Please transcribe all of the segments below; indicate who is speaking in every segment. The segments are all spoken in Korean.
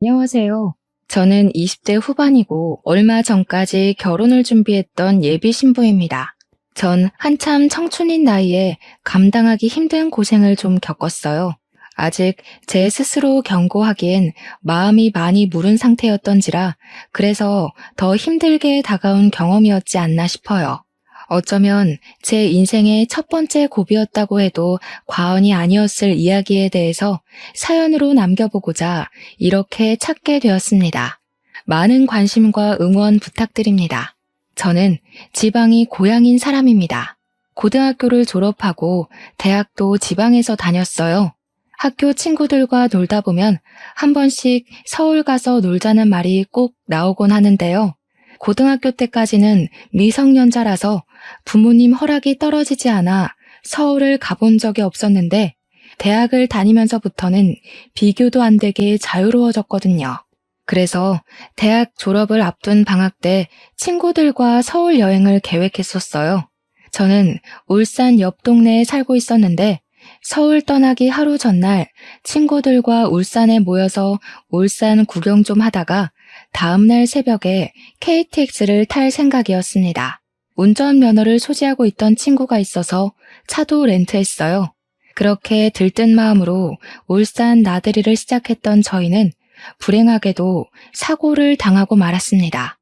Speaker 1: 안녕하세요. 저는 20대 후반이고 얼마 전까지 결혼을 준비했던 예비 신부입니다. 전 한참 청춘인 나이에 감당하기 힘든 고생을 좀 겪었어요. 아직 제 스스로 경고하기엔 마음이 많이 무른 상태였던지라 그래서 더 힘들게 다가온 경험이었지 않나 싶어요. 어쩌면 제 인생의 첫 번째 고비였다고 해도 과언이 아니었을 이야기에 대해서 사연으로 남겨보고자 이렇게 찾게 되었습니다. 많은 관심과 응원 부탁드립니다. 저는 지방이 고향인 사람입니다. 고등학교를 졸업하고 대학도 지방에서 다녔어요. 학교 친구들과 놀다 보면 한 번씩 서울 가서 놀자는 말이 꼭 나오곤 하는데요. 고등학교 때까지는 미성년자라서 부모님 허락이 떨어지지 않아 서울을 가본 적이 없었는데 대학을 다니면서부터는 비교도 안 되게 자유로워졌거든요. 그래서 대학 졸업을 앞둔 방학 때 친구들과 서울 여행을 계획했었어요. 저는 울산 옆 동네에 살고 있었는데 서울 떠나기 하루 전날 친구들과 울산에 모여서 울산 구경 좀 하다가 다음날 새벽에 KTX를 탈 생각이었습니다. 운전면허를 소지하고 있던 친구가 있어서 차도 렌트했어요. 그렇게 들뜬 마음으로 울산 나들이를 시작했던 저희는 불행하게도 사고를 당하고 말았습니다.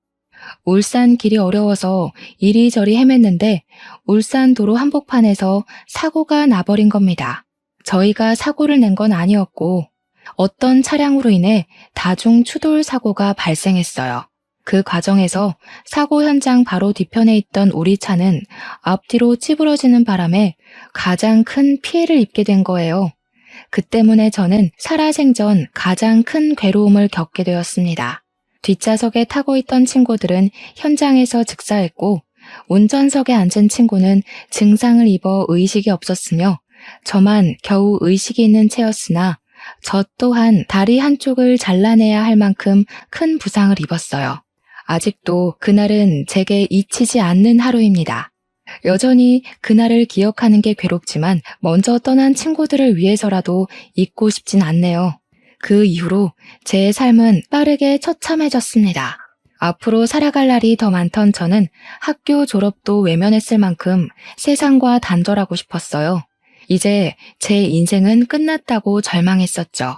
Speaker 1: 울산 길이 어려워서 이리저리 헤맸는데 울산 도로 한복판에서 사고가 나버린 겁니다. 저희가 사고를 낸 건 아니었고 어떤 차량으로 인해 다중 추돌 사고가 발생했어요. 그 과정에서 사고 현장 바로 뒤편에 있던 우리 차는 앞뒤로 찌부러지는 바람에 가장 큰 피해를 입게 된 거예요. 그 때문에 저는 살아생전 가장 큰 괴로움을 겪게 되었습니다. 뒷좌석에 타고 있던 친구들은 현장에서 즉사했고 운전석에 앉은 친구는 증상을 입어 의식이 없었으며 저만 겨우 의식이 있는 채였으나 저 또한 다리 한쪽을 잘라내야 할 만큼 큰 부상을 입었어요. 아직도 그날은 제게 잊히지 않는 하루입니다. 여전히 그날을 기억하는 게 괴롭지만 먼저 떠난 친구들을 위해서라도 잊고 싶진 않네요. 그 이후로 제 삶은 빠르게 처참해졌습니다. 앞으로 살아갈 날이 더 많던 저는 학교 졸업도 외면했을 만큼 세상과 단절하고 싶었어요. 이제 제 인생은 끝났다고 절망했었죠.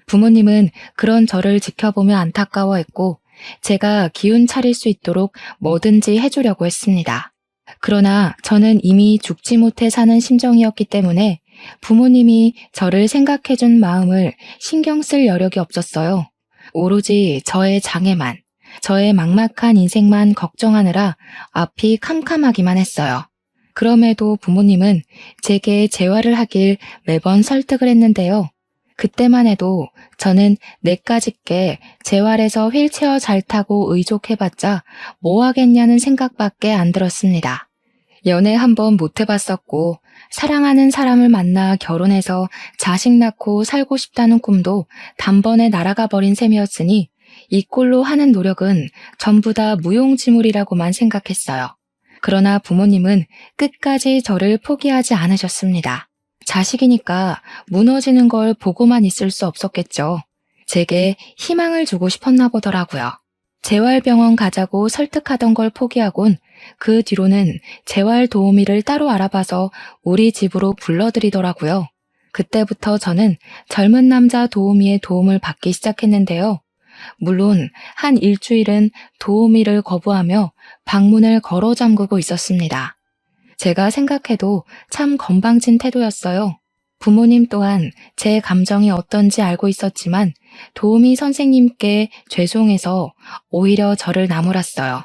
Speaker 1: 부모님은 그런 저를 지켜보며 안타까워했고 제가 기운 차릴 수 있도록 뭐든지 해주려고 했습니다. 그러나 저는 이미 죽지 못해 사는 심정이었기 때문에 부모님이 저를 생각해준 마음을 신경 쓸 여력이 없었어요. 오로지 저의 장애만, 저의 막막한 인생만 걱정하느라 앞이 캄캄하기만 했어요. 그럼에도 부모님은 제게 재활을 하길 매번 설득을 했는데요. 그때만 해도 저는 내까짓게 재활해서 휠체어 잘 타고 의족해봤자 뭐 하겠냐는 생각밖에 안 들었습니다. 연애 한 번 못 해봤었고 사랑하는 사람을 만나 결혼해서 자식 낳고 살고 싶다는 꿈도 단번에 날아가 버린 셈이었으니 이 꼴로 하는 노력은 전부 다 무용지물이라고만 생각했어요. 그러나 부모님은 끝까지 저를 포기하지 않으셨습니다. 자식이니까 무너지는 걸 보고만 있을 수 없었겠죠. 제게 희망을 주고 싶었나 보더라고요. 재활병원 가자고 설득하던 걸 포기하곤 그 뒤로는 재활 도우미를 따로 알아봐서 우리 집으로 불러들이더라고요. 그때부터 저는 젊은 남자 도우미의 도움을 받기 시작했는데요. 물론 한 일주일은 도우미를 거부하며 방문을 걸어 잠그고 있었습니다. 제가 생각해도 참 건방진 태도였어요. 부모님 또한 제 감정이 어떤지 알고 있었지만 도우미 선생님께 죄송해서 오히려 저를 나무랐어요.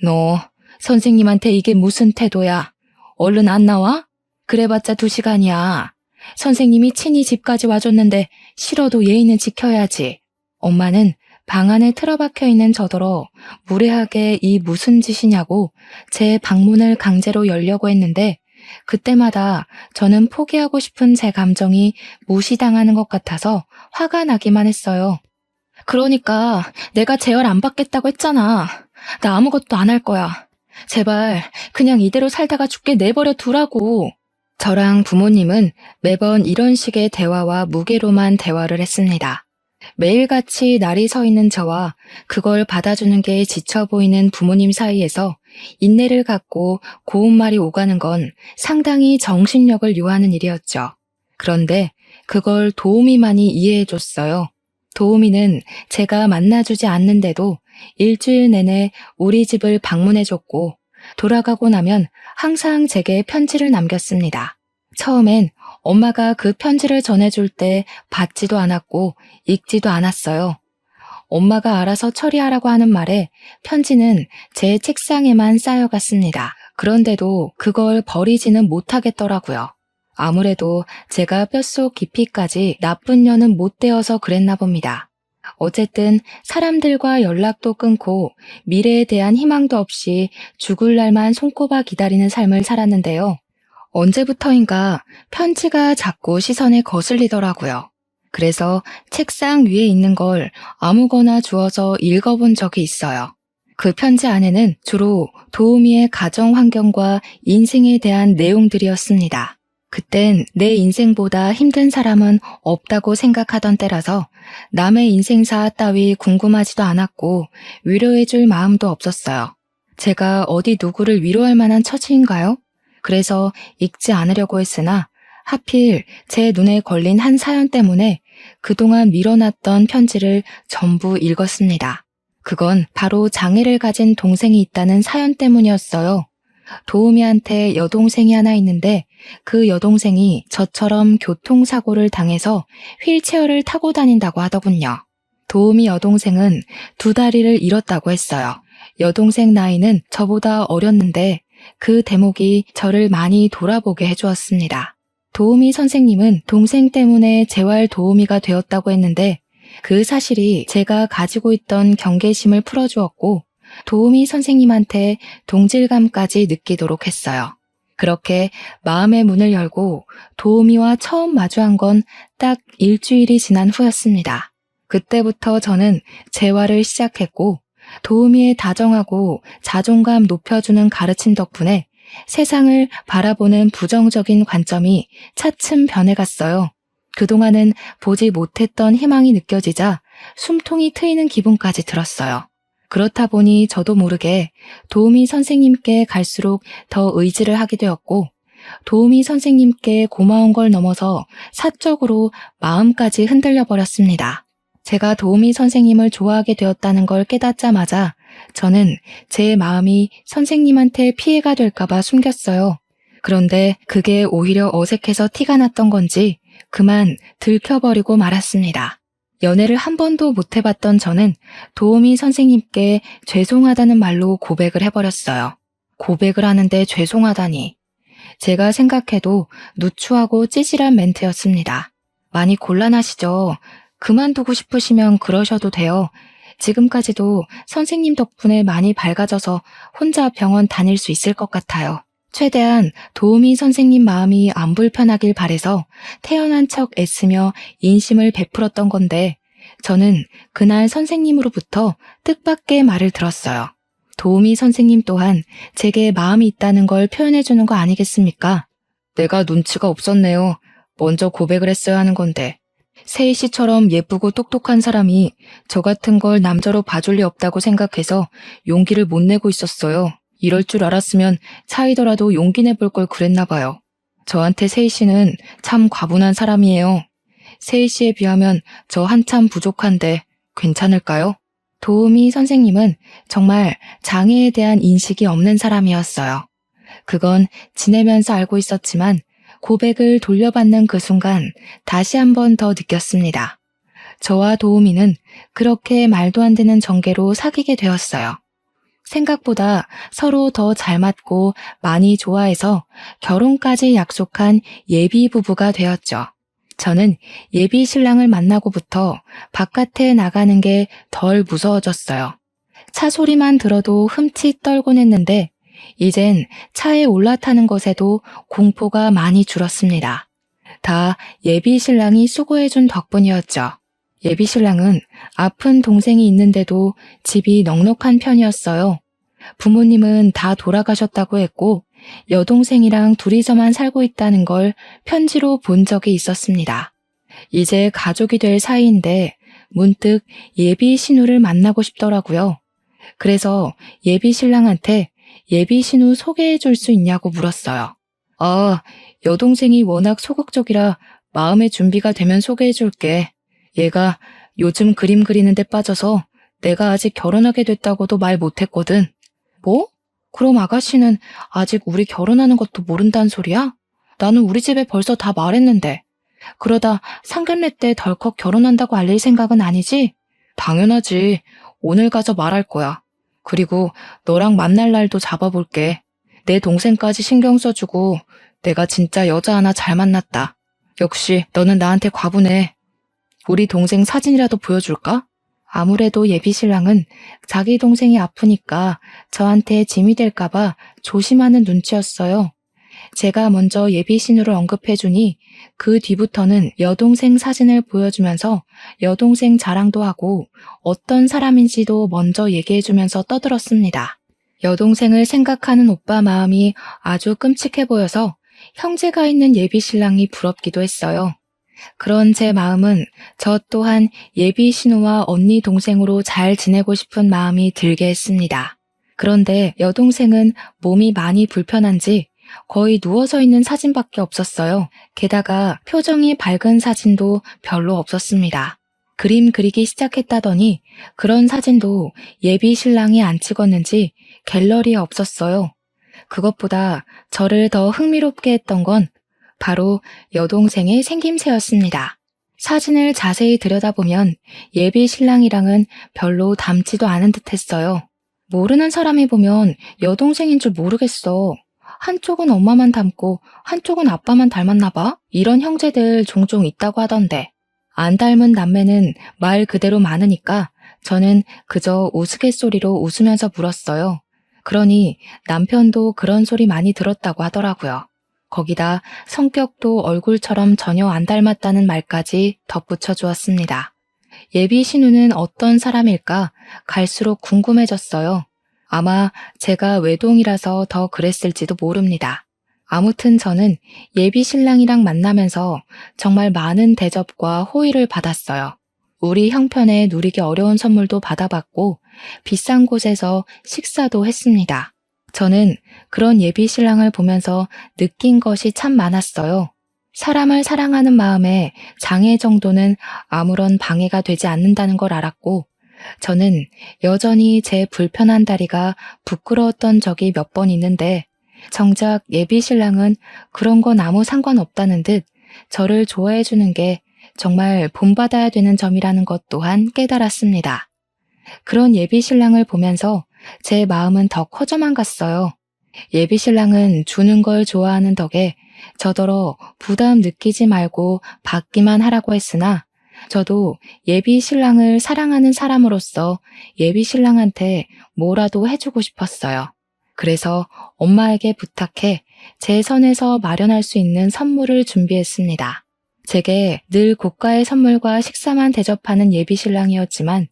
Speaker 1: 너 선생님한테 이게 무슨 태도야? 얼른 안 나와? 그래봤자 2시간이야. 선생님이 친히 집까지 와줬는데 싫어도 예의는 지켜야지. 엄마는 방 안에 틀어박혀 있는 저더러 무례하게 이 무슨 짓이냐고 제 방문을 강제로 열려고 했는데 그때마다 저는 포기하고 싶은 제 감정이 무시당하는 것 같아서 화가 나기만 했어요. 그러니까 내가 재활 안 받겠다고 했잖아. 나 아무것도 안 할 거야. 제발 그냥 이대로 살다가 죽게 내버려 두라고. 저랑 부모님은 매번 이런 식의 대화와 무게로만 대화를 했습니다. 매일같이 날이 서 있는 저와 그걸 받아주는 게 지쳐 보이는 부모님 사이에서 인내를 갖고 고운 말이 오가는 건 상당히 정신력을 요하는 일이었죠. 그런데 그걸 도우미만이 이해해줬어요. 도우미는 제가 만나주지 않는데도 일주일 내내 우리 집을 방문해줬고 돌아가고 나면 항상 제게 편지를 남겼습니다. 처음엔 엄마가 그 편지를 전해줄 때 받지도 않았고 읽지도 않았어요. 엄마가 알아서 처리하라고 하는 말에 편지는 제 책상에만 쌓여갔습니다. 그런데도 그걸 버리지는 못하겠더라고요. 아무래도 제가 뼛속 깊이까지 나쁜 년은 못 되어서 그랬나 봅니다. 어쨌든 사람들과 연락도 끊고 미래에 대한 희망도 없이 죽을 날만 손꼽아 기다리는 삶을 살았는데요. 언제부터인가 편지가 자꾸 시선에 거슬리더라고요. 그래서 책상 위에 있는 걸 아무거나 주워서 읽어본 적이 있어요. 그 편지 안에는 주로 도우미의 가정 환경과 인생에 대한 내용들이었습니다. 그땐 내 인생보다 힘든 사람은 없다고 생각하던 때라서 남의 인생사 따위 궁금하지도 않았고 위로해줄 마음도 없었어요. 제가 어디 누구를 위로할 만한 처지인가요? 그래서 읽지 않으려고 했으나 하필 제 눈에 걸린 한 사연 때문에 그동안 밀어놨던 편지를 전부 읽었습니다. 그건 바로 장애를 가진 동생이 있다는 사연 때문이었어요. 도우미한테 여동생이 하나 있는데 그 여동생이 저처럼 교통사고를 당해서 휠체어를 타고 다닌다고 하더군요. 도우미 여동생은 두 다리를 잃었다고 했어요. 여동생 나이는 저보다 어렸는데 그 대목이 저를 많이 돌아보게 해주었습니다. 도우미 선생님은 동생 때문에 재활 도우미가 되었다고 했는데 그 사실이 제가 가지고 있던 경계심을 풀어주었고 도우미 선생님한테 동질감까지 느끼도록 했어요. 그렇게 마음의 문을 열고 도우미와 처음 마주한 건 딱 일주일이 지난 후였습니다. 그때부터 저는 재활을 시작했고 도우미의 다정하고 자존감 높여주는 가르침 덕분에 세상을 바라보는 부정적인 관점이 차츰 변해갔어요. 그동안은 보지 못했던 희망이 느껴지자 숨통이 트이는 기분까지 들었어요. 그렇다 보니 저도 모르게 도우미 선생님께 갈수록 더 의지를 하게 되었고 도우미 선생님께 고마운 걸 넘어서 사적으로 마음까지 흔들려 버렸습니다. 제가 도우미 선생님을 좋아하게 되었다는 걸 깨닫자마자 저는 제 마음이 선생님한테 피해가 될까봐 숨겼어요. 그런데 그게 오히려 어색해서 티가 났던 건지 그만 들켜버리고 말았습니다. 연애를 한 번도 못 해봤던 저는 도우미 선생님께 죄송하다는 말로 고백을 해버렸어요. 고백을 하는데 죄송하다니. 제가 생각해도 누추하고 찌질한 멘트였습니다. 많이 곤란하시죠? 그만두고 싶으시면 그러셔도 돼요. 지금까지도 선생님 덕분에 많이 밝아져서 혼자 병원 다닐 수 있을 것 같아요. 최대한 도우미 선생님 마음이 안 불편하길 바래서 태어난 척 애쓰며 인심을 베풀었던 건데 저는 그날 선생님으로부터 뜻밖의 말을 들었어요. 도우미 선생님 또한 제게 마음이 있다는 걸 표현해주는 거 아니겠습니까? 내가 눈치가 없었네요. 먼저 고백을 했어야 하는 건데. 세희 씨처럼 예쁘고 똑똑한 사람이 저 같은 걸 남자로 봐줄 리 없다고 생각해서 용기를 못 내고 있었어요. 이럴 줄 알았으면 차이더라도 용기 내볼 걸 그랬나 봐요. 저한테 세희 씨는 참 과분한 사람이에요. 세희 씨에 비하면 저 한참 부족한데 괜찮을까요? 도우미 선생님은 정말 장애에 대한 인식이 없는 사람이었어요. 그건 지내면서 알고 있었지만 고백을 돌려받는 그 순간 다시 한 번 더 느꼈습니다. 저와 도우미는 그렇게 말도 안 되는 전개로 사귀게 되었어요. 생각보다 서로 더 잘 맞고 많이 좋아해서 결혼까지 약속한 예비 부부가 되었죠. 저는 예비 신랑을 만나고부터 바깥에 나가는 게 덜 무서워졌어요. 차 소리만 들어도 흠칫 떨곤 했는데 이젠 차에 올라타는 것에도 공포가 많이 줄었습니다. 다 예비 신랑이 수고해준 덕분이었죠. 예비 신랑은 아픈 동생이 있는데도 집이 넉넉한 편이었어요. 부모님은 다 돌아가셨다고 했고 여동생이랑 둘이서만 살고 있다는 걸 편지로 본 적이 있었습니다. 이제 가족이 될 사이인데 문득 예비 신우를 만나고 싶더라고요. 그래서 예비 신랑한테 예비 신우 소개해 줄 수 있냐고 물었어요. 아, 여동생이 워낙 소극적이라 마음의 준비가 되면 소개해 줄게. 얘가 요즘 그림 그리는 데 빠져서 내가 아직 결혼하게 됐다고도 말 못했거든. 뭐? 그럼 아가씨는 아직 우리 결혼하는 것도 모른다는 소리야? 나는 우리 집에 벌써 다 말했는데. 그러다 상견례 때 덜컥 결혼한다고 알릴 생각은 아니지? 당연하지. 오늘 가서 말할 거야. 그리고 너랑 만날 날도 잡아볼게. 내 동생까지 신경 써주고 내가 진짜 여자 하나 잘 만났다. 역시 너는 나한테 과분해. 우리 동생 사진이라도 보여줄까? 아무래도 예비 신랑은 자기 동생이 아프니까 저한테 짐이 될까봐 조심하는 눈치였어요. 제가 먼저 예비 신우를 언급해주니 그 뒤부터는 여동생 사진을 보여주면서 여동생 자랑도 하고 어떤 사람인지도 먼저 얘기해주면서 떠들었습니다. 여동생을 생각하는 오빠 마음이 아주 끔찍해 보여서 형제가 있는 예비 신랑이 부럽기도 했어요. 그런 제 마음은 저 또한 예비 신우와 언니 동생으로 잘 지내고 싶은 마음이 들게 했습니다. 그런데 여동생은 몸이 많이 불편한지 거의 누워서 있는 사진밖에 없었어요. 게다가 표정이 밝은 사진도 별로 없었습니다. 그림 그리기 시작했다더니 그런 사진도 예비 신랑이 안 찍었는지 갤러리에 없었어요. 그것보다 저를 더 흥미롭게 했던 건 바로 여동생의 생김새였습니다. 사진을 자세히 들여다보면 예비 신랑이랑은 별로 닮지도 않은 듯 했어요. 모르는 사람이 보면 여동생인 줄 모르겠어. 한쪽은 엄마만 닮고 한쪽은 아빠만 닮았나 봐? 이런 형제들 종종 있다고 하던데. 안 닮은 남매는 말 그대로 많으니까 저는 그저 우스갯소리로 웃으면서 물었어요. 그러니 남편도 그런 소리 많이 들었다고 하더라고요. 거기다 성격도 얼굴처럼 전혀 안 닮았다는 말까지 덧붙여 주었습니다. 예비 신우는 어떤 사람일까 갈수록 궁금해졌어요. 아마 제가 외동이라서 더 그랬을지도 모릅니다. 아무튼 저는 예비 신랑이랑 만나면서 정말 많은 대접과 호의를 받았어요. 우리 형편에 누리기 어려운 선물도 받아봤고 비싼 곳에서 식사도 했습니다. 저는 그런 예비 신랑을 보면서 느낀 것이 참 많았어요. 사람을 사랑하는 마음에 장애 정도는 아무런 방해가 되지 않는다는 걸 알았고 저는 여전히 제 불편한 다리가 부끄러웠던 적이 몇 번 있는데 정작 예비 신랑은 그런 건 아무 상관없다는 듯 저를 좋아해 주는 게 정말 본받아야 되는 점이라는 것 또한 깨달았습니다. 그런 예비 신랑을 보면서 제 마음은 더 커져만 갔어요. 예비 신랑은 주는 걸 좋아하는 덕에 저더러 부담 느끼지 말고 받기만 하라고 했으나 저도 예비 신랑을 사랑하는 사람으로서 예비 신랑한테 뭐라도 해주고 싶었어요. 그래서 엄마에게 부탁해 제 선에서 마련할 수 있는 선물을 준비했습니다. 제게 늘 고가의 선물과 식사만 대접하는 예비 신랑이었지만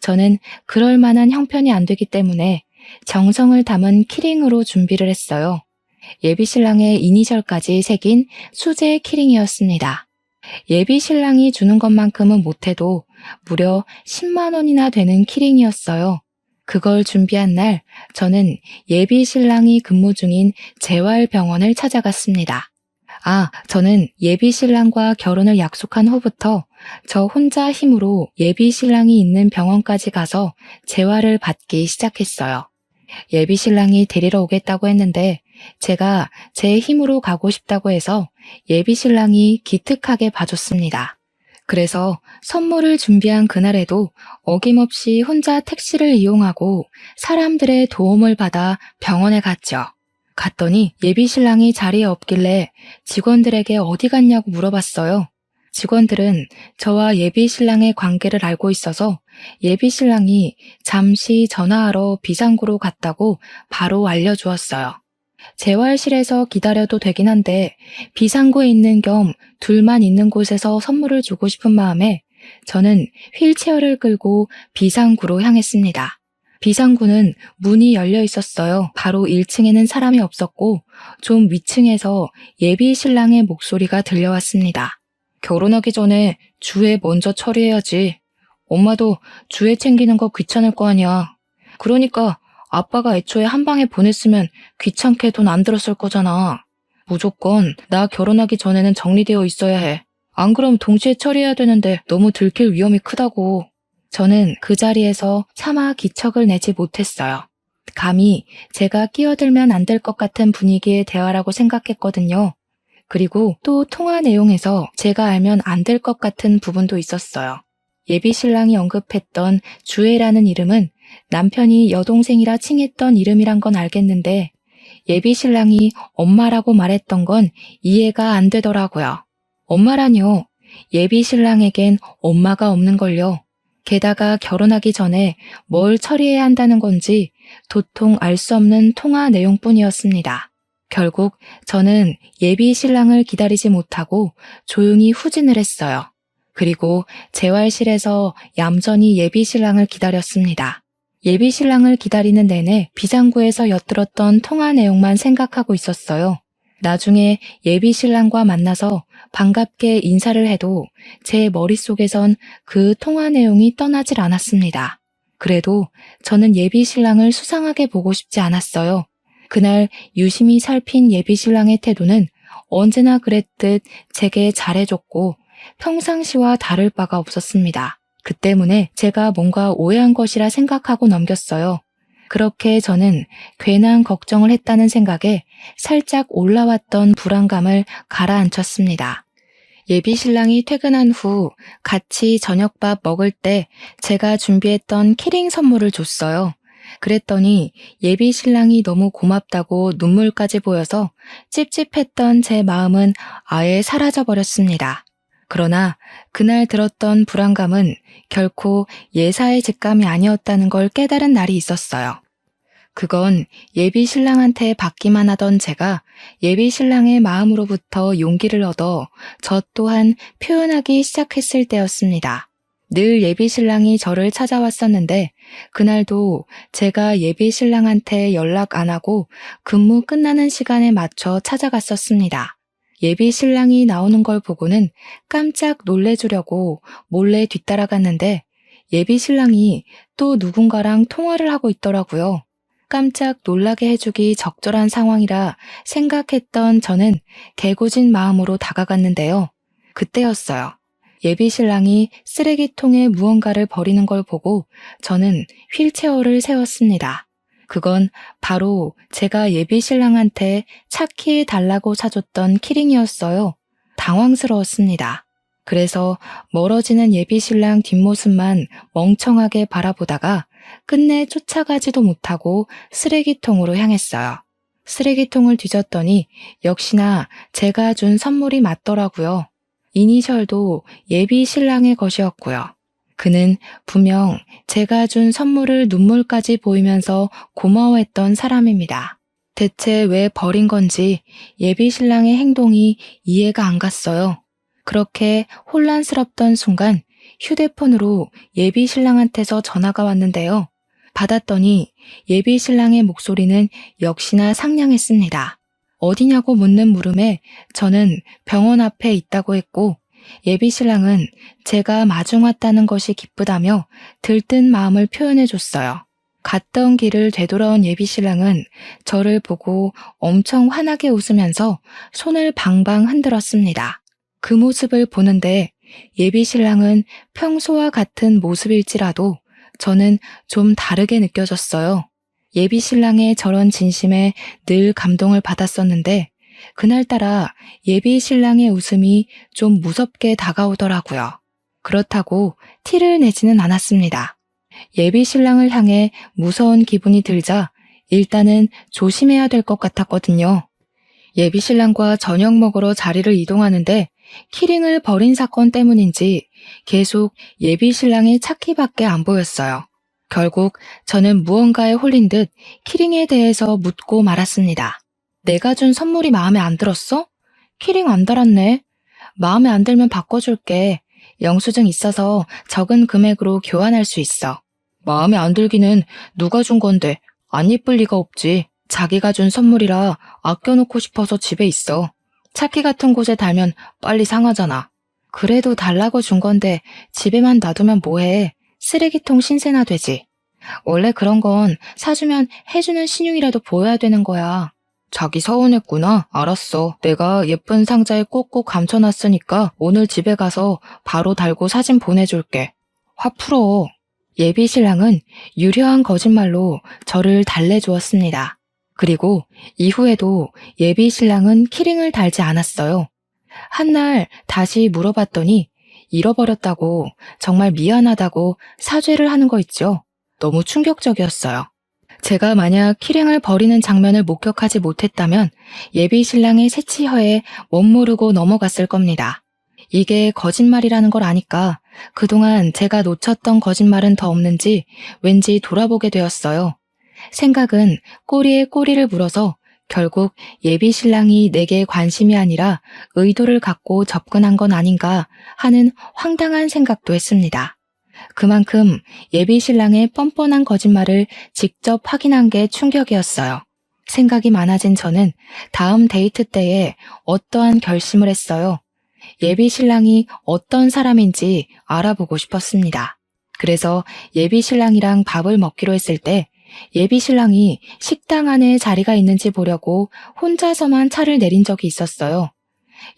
Speaker 1: 저는 그럴 만한 형편이 안 되기 때문에 정성을 담은 키링으로 준비를 했어요. 예비 신랑의 이니셜까지 새긴 수제 키링이었습니다. 예비 신랑이 주는 것만큼은 못해도 무려 10만 원이나 되는 키링이었어요. 그걸 준비한 날 저는 예비 신랑이 근무 중인 재활병원을 찾아갔습니다. 저는 예비 신랑과 결혼을 약속한 후부터 저 혼자 힘으로 예비 신랑이 있는 병원까지 가서 재활을 받기 시작했어요. 예비 신랑이 데리러 오겠다고 했는데 제가 제 힘으로 가고 싶다고 해서 예비 신랑이 기특하게 봐줬습니다. 그래서 선물을 준비한 그날에도 어김없이 혼자 택시를 이용하고 사람들의 도움을 받아 병원에 갔죠. 갔더니 예비 신랑이 자리에 없길래 직원들에게 어디 갔냐고 물어봤어요. 직원들은 저와 예비 신랑의 관계를 알고 있어서 예비 신랑이 잠시 전화하러 비상구로 갔다고 바로 알려주었어요. 재활실에서 기다려도 되긴 한데 비상구에 있는 겸 둘만 있는 곳에서 선물을 주고 싶은 마음에 저는 휠체어를 끌고 비상구로 향했습니다. 비상구는 문이 열려 있었어요. 바로 1층에는 사람이 없었고 좀 위층에서 예비 신랑의 목소리가 들려왔습니다. 결혼하기 전에 주에 먼저 처리해야지. 엄마도 주애 챙기는 거 귀찮을 거 아니야. 그러니까 아빠가 애초에 한 방에 보냈으면 귀찮게 돈 안 들었을 거잖아. 무조건 나 결혼하기 전에는 정리되어 있어야 해. 안 그럼 동시에 처리해야 되는데 너무 들킬 위험이 크다고. 저는 그 자리에서 차마 기척을 내지 못했어요. 감히 제가 끼어들면 안 될 것 같은 분위기의 대화라고 생각했거든요. 그리고 또 통화 내용에서 제가 알면 안 될 것 같은 부분도 있었어요. 예비 신랑이 언급했던 주애라는 이름은 남편이 여동생이라 칭했던 이름이란 건 알겠는데 예비 신랑이 엄마라고 말했던 건 이해가 안 되더라고요. 엄마라뇨. 예비 신랑에겐 엄마가 없는걸요. 게다가 결혼하기 전에 뭘 처리해야 한다는 건지 도통 알 수 없는 통화 내용뿐이었습니다. 결국 저는 예비 신랑을 기다리지 못하고 조용히 후진을 했어요. 그리고 재활실에서 얌전히 예비 신랑을 기다렸습니다. 예비 신랑을 기다리는 내내 비상구에서 엿들었던 통화 내용만 생각하고 있었어요. 나중에 예비 신랑과 만나서 반갑게 인사를 해도 제 머릿속에선 그 통화 내용이 떠나질 않았습니다. 그래도 저는 예비 신랑을 수상하게 보고 싶지 않았어요. 그날 유심히 살핀 예비 신랑의 태도는 언제나 그랬듯 제게 잘해줬고 평상시와 다를 바가 없었습니다. 그 때문에 제가 뭔가 오해한 것이라 생각하고 넘겼어요. 그렇게 저는 괜한 걱정을 했다는 생각에 살짝 올라왔던 불안감을 가라앉혔습니다. 예비 신랑이 퇴근한 후 같이 저녁밥 먹을 때 제가 준비했던 키링 선물을 줬어요. 그랬더니 예비 신랑이 너무 고맙다고 눈물까지 보여서 찝찝했던 제 마음은 아예 사라져버렸습니다. 그러나 그날 들었던 불안감은 결코 예사의 직감이 아니었다는 걸 깨달은 날이 있었어요. 그건 예비 신랑한테 받기만 하던 제가 예비 신랑의 마음으로부터 용기를 얻어 저 또한 표현하기 시작했을 때였습니다. 늘 예비 신랑이 저를 찾아왔었는데 그날도 제가 예비 신랑한테 연락 안 하고 근무 끝나는 시간에 맞춰 찾아갔었습니다. 예비 신랑이 나오는 걸 보고는 깜짝 놀래주려고 몰래 뒤따라갔는데 예비 신랑이 또 누군가랑 통화를 하고 있더라고요. 깜짝 놀라게 해주기 적절한 상황이라 생각했던 저는 개고진 마음으로 다가갔는데요. 그때였어요. 예비 신랑이 쓰레기통에 무언가를 버리는 걸 보고 저는 휠체어를 세웠습니다. 그건 바로 제가 예비 신랑한테 차키에 달라고 사줬던 키링이었어요. 당황스러웠습니다. 그래서 멀어지는 예비 신랑 뒷모습만 멍청하게 바라보다가 끝내 쫓아가지도 못하고 쓰레기통으로 향했어요. 쓰레기통을 뒤졌더니 역시나 제가 준 선물이 맞더라고요. 이니셜도 예비 신랑의 것이었고요. 그는 분명 제가 준 선물을 눈물까지 보이면서 고마워했던 사람입니다. 대체 왜 버린 건지 예비 신랑의 행동이 이해가 안 갔어요. 그렇게 혼란스럽던 순간 휴대폰으로 예비 신랑한테서 전화가 왔는데요. 받았더니 예비 신랑의 목소리는 역시나 상냥했습니다. 어디냐고 묻는 물음에 저는 병원 앞에 있다고 했고 예비 신랑은 제가 마중 왔다는 것이 기쁘다며 들뜬 마음을 표현해줬어요. 갔던 길을 되돌아온 예비 신랑은 저를 보고 엄청 환하게 웃으면서 손을 방방 흔들었습니다. 그 모습을 보는데 예비 신랑은 평소와 같은 모습일지라도 저는 좀 다르게 느껴졌어요. 예비 신랑의 저런 진심에 늘 감동을 받았었는데 그날따라 예비 신랑의 웃음이 좀 무섭게 다가오더라고요. 그렇다고 티를 내지는 않았습니다. 예비 신랑을 향해 무서운 기분이 들자 일단은 조심해야 될 것 같았거든요. 예비 신랑과 저녁 먹으러 자리를 이동하는데 키링을 버린 사건 때문인지 계속 예비 신랑의 차키밖에 안 보였어요. 결국 저는 무언가에 홀린 듯 키링에 대해서 묻고 말았습니다. 내가 준 선물이 마음에 안 들었어? 키링 안 달았네. 마음에 안 들면 바꿔줄게. 영수증 있어서 적은 금액으로 교환할 수 있어. 마음에 안 들기는 누가 준 건데 안 예쁠 리가 없지. 자기가 준 선물이라 아껴놓고 싶어서 집에 있어. 차키 같은 곳에 달면 빨리 상하잖아. 그래도 달라고 준 건데 집에만 놔두면 뭐해. 쓰레기통 신세나 되지. 원래 그런 건 사주면 해주는 신용이라도 보여야 되는 거야. 자기 서운했구나. 알았어. 내가 예쁜 상자에 꼭꼭 감춰놨으니까 오늘 집에 가서 바로 달고 사진 보내줄게. 화 풀어. 예비 신랑은 유려한 거짓말로 저를 달래주었습니다. 그리고 이후에도 예비 신랑은 키링을 달지 않았어요. 한날 다시 물어봤더니 잃어버렸다고, 정말 미안하다고 사죄를 하는 거 있죠. 너무 충격적이었어요. 제가 만약 키링을 버리는 장면을 목격하지 못했다면 예비 신랑의 새치혀에 멋모르고 넘어갔을 겁니다. 이게 거짓말이라는 걸 아니까 그동안 제가 놓쳤던 거짓말은 더 없는지 왠지 돌아보게 되었어요. 생각은 꼬리에 꼬리를 물어서 결국 예비 신랑이 내게 관심이 아니라 의도를 갖고 접근한 건 아닌가 하는 황당한 생각도 했습니다. 그만큼 예비 신랑의 뻔뻔한 거짓말을 직접 확인한 게 충격이었어요. 생각이 많아진 저는 다음 데이트 때에 어떠한 결심을 했어요. 예비 신랑이 어떤 사람인지 알아보고 싶었습니다. 그래서 예비 신랑이랑 밥을 먹기로 했을 때 예비 신랑이 식당 안에 자리가 있는지 보려고 혼자서만 차를 내린 적이 있었어요.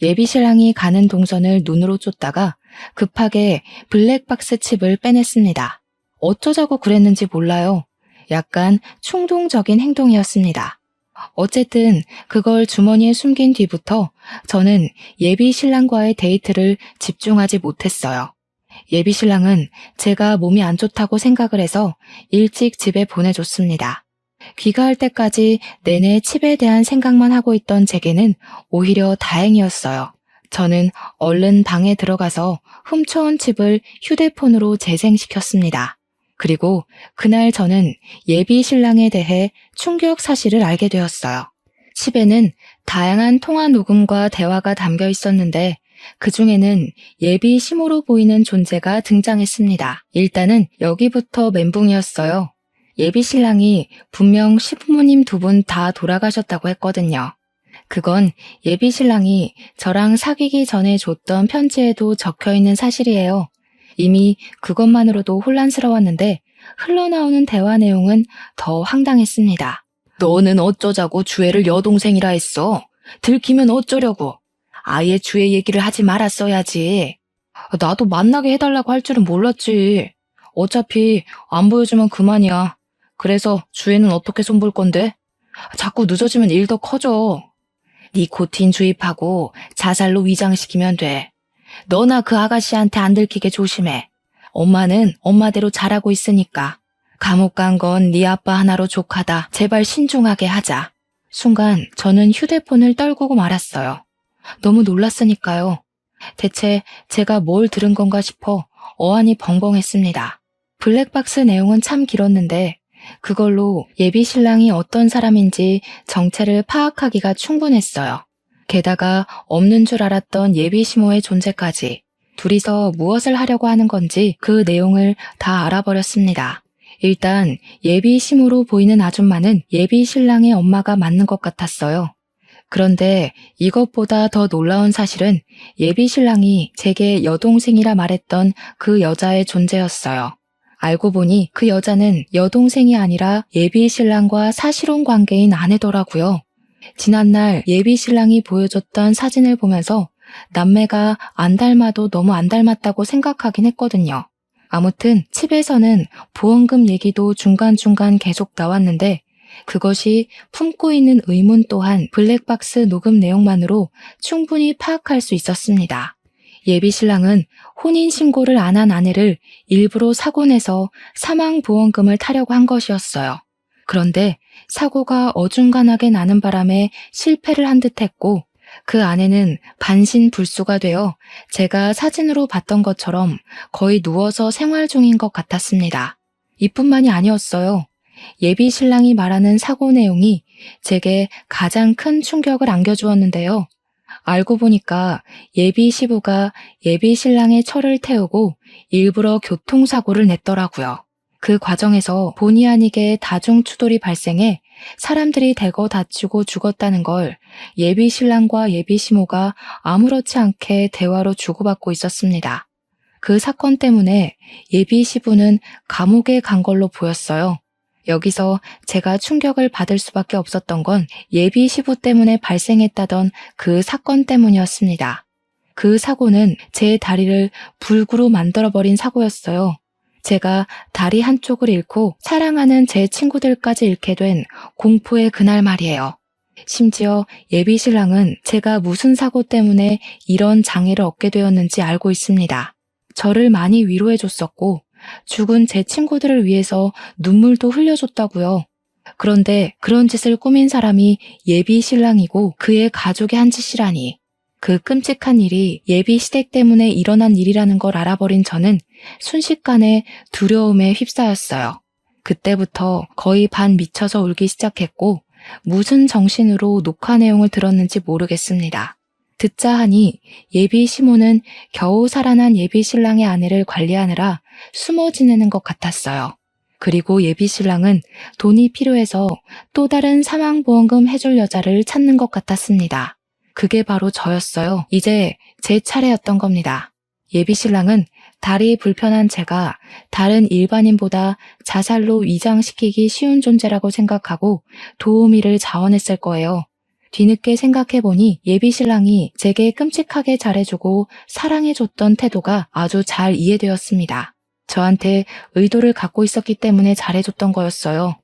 Speaker 1: 예비 신랑이 가는 동선을 눈으로 쫓다가 급하게 블랙박스 칩을 빼냈습니다. 어쩌자고 그랬는지 몰라요. 약간 충동적인 행동이었습니다. 어쨌든 그걸 주머니에 숨긴 뒤부터 저는 예비 신랑과의 데이트를 집중하지 못했어요. 예비 신랑은 제가 몸이 안 좋다고 생각을 해서 일찍 집에 보내줬습니다. 귀가할 때까지 내내 칩에 대한 생각만 하고 있던 제게는 오히려 다행이었어요. 저는 얼른 방에 들어가서 훔쳐온 칩을 휴대폰으로 재생시켰습니다. 그리고 그날 저는 예비 신랑에 대해 충격 사실을 알게 되었어요. 칩에는 다양한 통화 녹음과 대화가 담겨 있었는데 그 중에는 예비 시모로 보이는 존재가 등장했습니다. 일단은 여기부터 멘붕이었어요. 예비 신랑이 분명 시부모님 두 분 다 돌아가셨다고 했거든요. 그건 예비 신랑이 저랑 사귀기 전에 줬던 편지에도 적혀있는 사실이에요. 이미 그것만으로도 혼란스러웠는데 흘러나오는 대화 내용은 더 황당했습니다. 너는 어쩌자고 주애를 여동생이라 했어? 들키면 어쩌려고? 아예 주애 얘기를 하지 말았어야지. 나도 만나게 해달라고 할 줄은 몰랐지. 어차피 안 보여주면 그만이야. 그래서 주애는 어떻게 손볼 건데? 자꾸 늦어지면 일 더 커져. 니코틴 주입하고 자살로 위장시키면 돼. 너나 그 아가씨한테 안 들키게 조심해. 엄마는 엄마대로 잘하고 있으니까. 감옥 간 건 네 아빠 하나로 족하다. 제발 신중하게 하자. 순간 저는 휴대폰을 떨구고 말았어요. 너무 놀랐으니까요. 대체 제가 뭘 들은 건가 싶어 어안이 벙벙했습니다. 블랙박스 내용은 참 길었는데 그걸로 예비 신랑이 어떤 사람인지 정체를 파악하기가 충분했어요. 게다가 없는 줄 알았던 예비 시모의 존재까지. 둘이서 무엇을 하려고 하는 건지 그 내용을 다 알아버렸습니다. 일단 예비 시모로 보이는 아줌마는 예비 신랑의 엄마가 맞는 것 같았어요. 그런데 이것보다 더 놀라운 사실은 예비 신랑이 제게 여동생이라 말했던 그 여자의 존재였어요. 알고 보니 그 여자는 여동생이 아니라 예비 신랑과 사실혼 관계인 아내더라고요. 지난날 예비 신랑이 보여줬던 사진을 보면서 남매가 안 닮아도 너무 안 닮았다고 생각하긴 했거든요. 아무튼 칩에서는 보험금 얘기도 중간중간 계속 나왔는데 그것이 품고 있는 의문 또한 블랙박스 녹음 내용만으로 충분히 파악할 수 있었습니다. 예비 신랑은 혼인신고를 안 한 아내를 일부러 사고 내서 사망보험금을 타려고 한 것이었어요. 그런데 사고가 어중간하게 나는 바람에 실패를 한 듯했고 그 아내는 반신불수가 되어 제가 사진으로 봤던 것처럼 거의 누워서 생활 중인 것 같았습니다. 이뿐만이 아니었어요. 예비 신랑이 말하는 사고 내용이 제게 가장 큰 충격을 안겨주었는데요. 알고 보니까 예비 시부가 예비 신랑의 철을 태우고 일부러 교통사고를 냈더라고요. 그 과정에서 본의 아니게 다중추돌이 발생해 사람들이 대거 다치고 죽었다는 걸 예비 신랑과 예비 시모가 아무렇지 않게 대화로 주고받고 있었습니다. 그 사건 때문에 예비 시부는 감옥에 간 걸로 보였어요. 여기서 제가 충격을 받을 수밖에 없었던 건 예비 시부 때문에 발생했다던 그 사건 때문이었습니다. 그 사고는 제 다리를 불구로 만들어버린 사고였어요. 제가 다리 한쪽을 잃고 사랑하는 제 친구들까지 잃게 된 공포의 그날 말이에요. 심지어 예비 신랑은 제가 무슨 사고 때문에 이런 장애를 얻게 되었는지 알고 있습니다. 저를 많이 위로해줬었고 죽은 제 친구들을 위해서 눈물도 흘려줬다고요. 그런데 그런 짓을 꾸민 사람이 예비 신랑이고 그의 가족이 한 짓이라니. 그 끔찍한 일이 예비 시댁 때문에 일어난 일이라는 걸 알아버린 저는 순식간에 두려움에 휩싸였어요. 그때부터 거의 반 미쳐서 울기 시작했고 무슨 정신으로 녹화 내용을 들었는지 모르겠습니다. 듣자 하니 예비 시모는 겨우 살아난 예비 신랑의 아내를 관리하느라 숨어 지내는 것 같았어요. 그리고 예비 신랑은 돈이 필요해서 또 다른 사망보험금 해줄 여자를 찾는 것 같았습니다. 그게 바로 저였어요. 이제 제 차례였던 겁니다. 예비 신랑은 다리 불편한 제가 다른 일반인보다 자살로 위장시키기 쉬운 존재라고 생각하고 도우미를 자원했을 거예요. 뒤늦게 생각해보니 예비 신랑이 제게 끔찍하게 잘해주고 사랑해줬던 태도가 아주 잘 이해되었습니다. 저한테 의도를 갖고 있었기 때문에 잘해줬던 거였어요.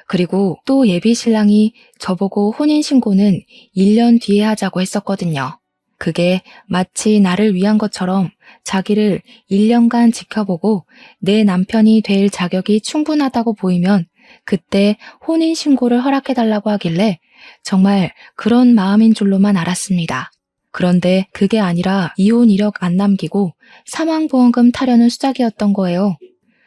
Speaker 1: 그리고 또 예비 신랑이 저보고 혼인신고는 1년 뒤에 하자고 했었거든요. 그게 마치 나를 위한 것처럼 자기를 1년간 지켜보고 내 남편이 될 자격이 충분하다고 보이면 그때 혼인신고를 허락해달라고 하길래 정말 그런 마음인 줄로만 알았습니다. 그런데 그게 아니라 이혼 이력 안 남기고 사망보험금 타려는 수작이었던 거예요.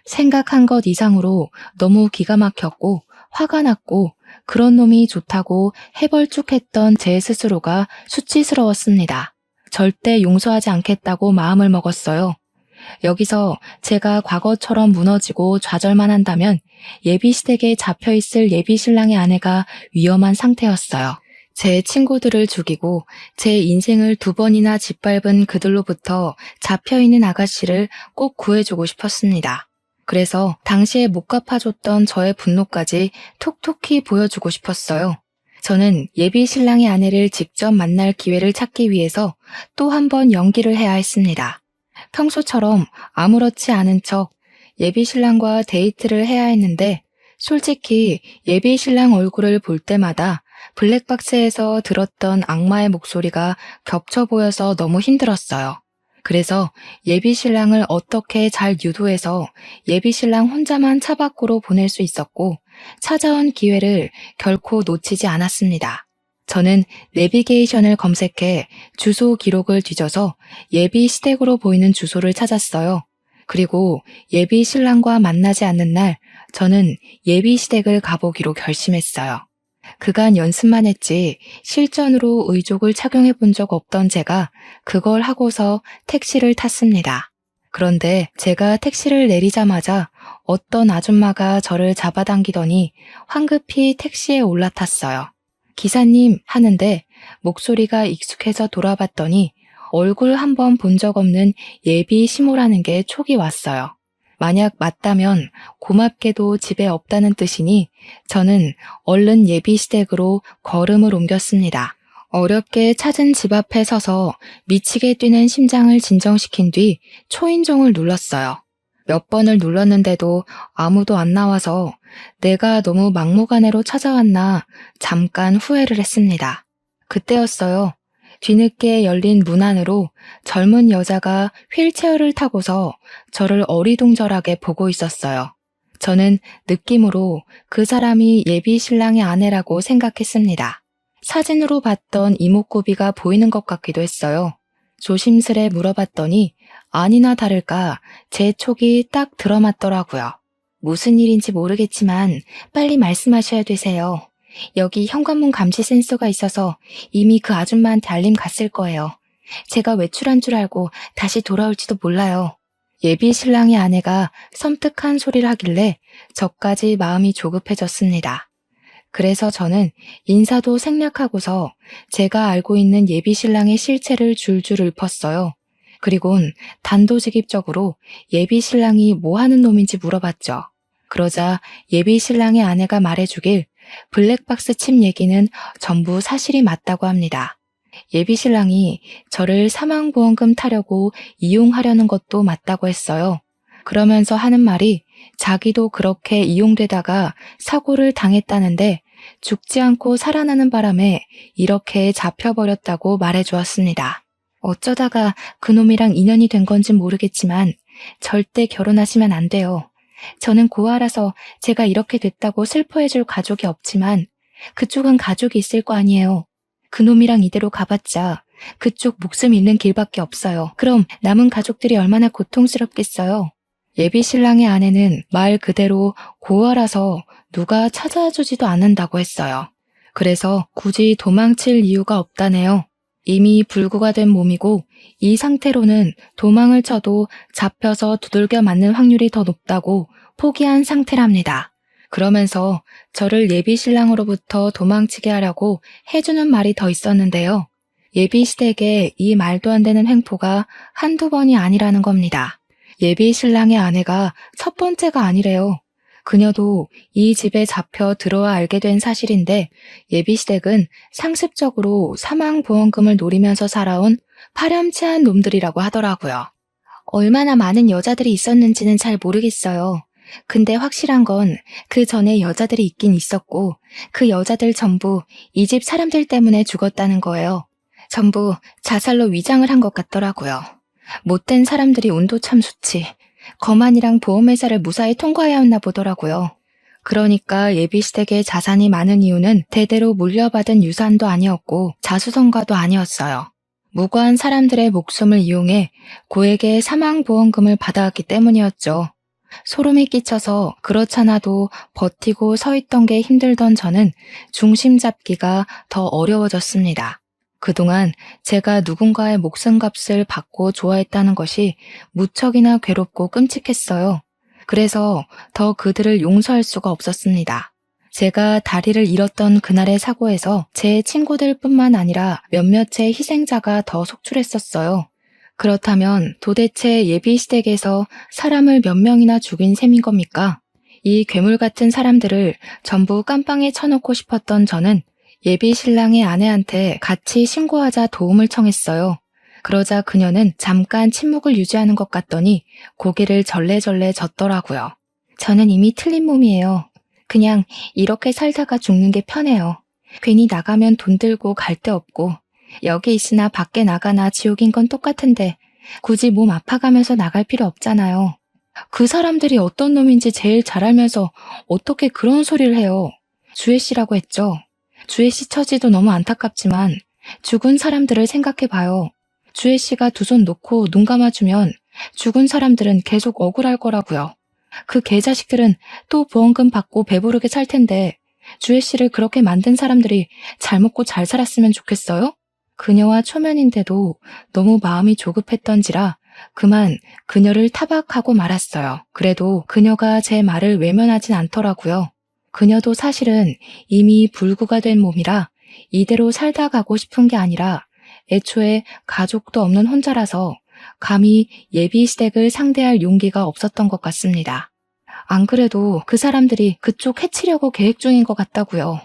Speaker 1: 생각한 것 이상으로 너무 기가 막혔고 화가 났고 그런 놈이 좋다고 해벌쭉했던 제 스스로가 수치스러웠습니다. 절대 용서하지 않겠다고 마음을 먹었어요. 여기서 제가 과거처럼 무너지고 좌절만 한다면 예비 시댁에 잡혀있을 예비 신랑의 아내가 위험한 상태였어요. 제 친구들을 죽이고 제 인생을 2번이나 짓밟은 그들로부터 잡혀있는 아가씨를 꼭 구해주고 싶었습니다. 그래서 당시에 못 갚아줬던 저의 분노까지 톡톡히 보여주고 싶었어요. 저는 예비 신랑의 아내를 직접 만날 기회를 찾기 위해서 또 한 번 연기를 해야 했습니다. 평소처럼 아무렇지 않은 척 예비 신랑과 데이트를 해야 했는데 솔직히 예비 신랑 얼굴을 볼 때마다 블랙박스에서 들었던 악마의 목소리가 겹쳐 보여서 너무 힘들었어요. 그래서 예비 신랑을 어떻게 잘 유도해서 예비 신랑 혼자만 차 밖으로 보낼 수 있었고 찾아온 기회를 결코 놓치지 않았습니다. 저는 내비게이션을 검색해 주소 기록을 뒤져서 예비 시댁으로 보이는 주소를 찾았어요. 그리고 예비 신랑과 만나지 않는 날 저는 예비 시댁을 가보기로 결심했어요. 그간 연습만 했지 실전으로 의족을 착용해 본 적 없던 제가 그걸 하고서 택시를 탔습니다. 그런데 제가 택시를 내리자마자 어떤 아줌마가 저를 잡아당기더니 황급히 택시에 올라탔어요. 기사님 하는데 목소리가 익숙해서 돌아봤더니 얼굴 한 번 본 적 없는 예비 시모라는 게 촉이 왔어요. 만약 맞다면 고맙게도 집에 없다는 뜻이니 저는 얼른 예비 시댁으로 걸음을 옮겼습니다. 어렵게 찾은 집 앞에 서서 미치게 뛰는 심장을 진정시킨 뒤 초인종을 눌렀어요. 몇 번을 눌렀는데도 아무도 안 나와서 내가 너무 막무가내로 찾아왔나 잠깐 후회를 했습니다. 그때였어요. 뒤늦게 열린 문 안으로 젊은 여자가 휠체어를 타고서 저를 어리둥절하게 보고 있었어요. 저는 느낌으로 그 사람이 예비 신랑의 아내라고 생각했습니다. 사진으로 봤던 이목구비가 보이는 것 같기도 했어요. 조심스레 물어봤더니 아니나 다를까 제 촉이 딱 들어맞더라고요. 무슨 일인지 모르겠지만 빨리 말씀하셔야 되세요. 여기 현관문 감시 센서가 있어서 이미 그 아줌마한테 알림 갔을 거예요. 제가 외출한 줄 알고 다시 돌아올지도 몰라요. 예비 신랑의 아내가 섬뜩한 소리를 하길래 저까지 마음이 조급해졌습니다. 그래서 저는 인사도 생략하고서 제가 알고 있는 예비 신랑의 실체를 줄줄 읊었어요. 그리곤 단도직입적으로 예비 신랑이 뭐 하는 놈인지 물어봤죠. 그러자 예비 신랑의 아내가 말해주길 블랙박스 칩 얘기는 전부 사실이 맞다고 합니다. 예비 신랑이 저를 사망보험금 타려고 이용하려는 것도 맞다고 했어요. 그러면서 하는 말이 자기도 그렇게 이용되다가 사고를 당했다는데 죽지 않고 살아나는 바람에 이렇게 잡혀버렸다고 말해주었습니다. 어쩌다가 그놈이랑 인연이 된 건진 모르겠지만 절대 결혼하시면 안 돼요. 저는 고아라서 제가 이렇게 됐다고 슬퍼해줄 가족이 없지만 그쪽은 가족이 있을 거 아니에요. 그놈이랑 이대로 가봤자 그쪽 목숨 잃는 길밖에 없어요. 그럼 남은 가족들이 얼마나 고통스럽겠어요. 예비 신랑의 아내는 말 그대로 고아라서 누가 찾아주지도 않는다고 했어요. 그래서 굳이 도망칠 이유가 없다네요. 이미 불구가 된 몸이고 이 상태로는 도망을 쳐도 잡혀서 두들겨 맞는 확률이 더 높다고 포기한 상태랍니다. 그러면서 저를 예비 신랑으로부터 도망치게 하려고 해주는 말이 더 있었는데요. 예비 시댁의 이 말도 안 되는 횡포가 한두 번이 아니라는 겁니다. 예비 신랑의 아내가 첫 번째가 아니래요. 그녀도 이 집에 잡혀 들어와 알게 된 사실인데 예비 시댁은 상습적으로 사망보험금을 노리면서 살아온 파렴치한 놈들이라고 하더라고요. 얼마나 많은 여자들이 있었는지는 잘 모르겠어요. 근데 확실한 건 그 전에 여자들이 있긴 있었고 그 여자들 전부 이 집 사람들 때문에 죽었다는 거예요. 전부 자살로 위장을 한 것 같더라고요. 못된 사람들이 운도 참 좋지. 거만이랑 보험회사를 무사히 통과해왔나 보더라고요. 그러니까 예비시댁의 자산이 많은 이유는 대대로 물려받은 유산도 아니었고 자수성가도 아니었어요. 무고한 사람들의 목숨을 이용해 고액의 사망보험금을 받아왔기 때문이었죠. 소름이 끼쳐서 그렇잖아도 버티고 서 있던 게 힘들던 저는 중심 잡기가 더 어려워졌습니다. 그동안 제가 누군가의 목숨값을 받고 좋아했다는 것이 무척이나 괴롭고 끔찍했어요. 그래서 더 그들을 용서할 수가 없었습니다. 제가 다리를 잃었던 그날의 사고에서 제 친구들뿐만 아니라 몇몇의 희생자가 더 속출했었어요. 그렇다면 도대체 예비시댁에서 사람을 몇 명이나 죽인 셈인 겁니까? 이 괴물 같은 사람들을 전부 깜빵에 쳐놓고 싶었던 저는 예비 신랑의 아내한테 같이 신고하자 도움을 청했어요. 그러자 그녀는 잠깐 침묵을 유지하는 것 같더니 고개를 절레절레 젓더라고요. 저는 이미 틀린 몸이에요. 그냥 이렇게 살다가 죽는 게 편해요. 괜히 나가면 돈 들고 갈 데 없고 여기 있으나 밖에 나가나 지옥인 건 똑같은데 굳이 몸 아파가면서 나갈 필요 없잖아요. 그 사람들이 어떤 놈인지 제일 잘 알면서 어떻게 그런 소리를 해요. 주혜 씨라고 했죠. 주혜 씨 처지도 너무 안타깝지만 죽은 사람들을 생각해봐요. 주혜 씨가 두 손 놓고 눈 감아주면 죽은 사람들은 계속 억울할 거라고요. 그 개자식들은 또 보험금 받고 배부르게 살 텐데 주혜 씨를 그렇게 만든 사람들이 잘 먹고 잘 살았으면 좋겠어요? 그녀와 초면인데도 너무 마음이 조급했던지라 그만 그녀를 타박하고 말았어요. 그래도 그녀가 제 말을 외면하진 않더라고요. 그녀도 사실은 이미 불구가 된 몸이라 이대로 살다 가고 싶은 게 아니라 애초에 가족도 없는 혼자라서 감히 예비시댁을 상대할 용기가 없었던 것 같습니다. 안 그래도 그 사람들이 그쪽 해치려고 계획 중인 것 같다고요.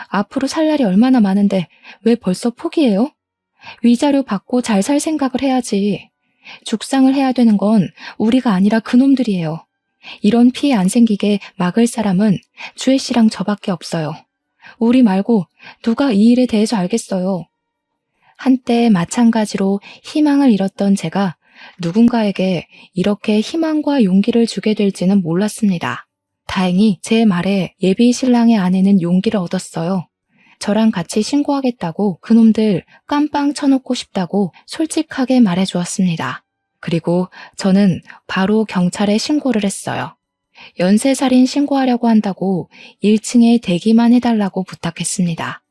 Speaker 1: 앞으로 살 날이 얼마나 많은데 왜 벌써 포기해요? 위자료 받고 잘 살 생각을 해야지. 죽상을 해야 되는 건 우리가 아니라 그놈들이에요. 이런 피해 안 생기게 막을 사람은 주혜 씨랑 저밖에 없어요. 우리 말고 누가 이 일에 대해서 알겠어요. 한때 마찬가지로 희망을 잃었던 제가 누군가에게 이렇게 희망과 용기를 주게 될지는 몰랐습니다. 다행히 제 말에 예비 신랑의 아내는 용기를 얻었어요. 저랑 같이 신고하겠다고 그놈들 깜빵 쳐놓고 싶다고 솔직하게 말해주었습니다. 그리고 저는 바로 경찰에 신고를 했어요. 연쇄살인 신고하려고 한다고 1층에 대기만 해달라고 부탁했습니다.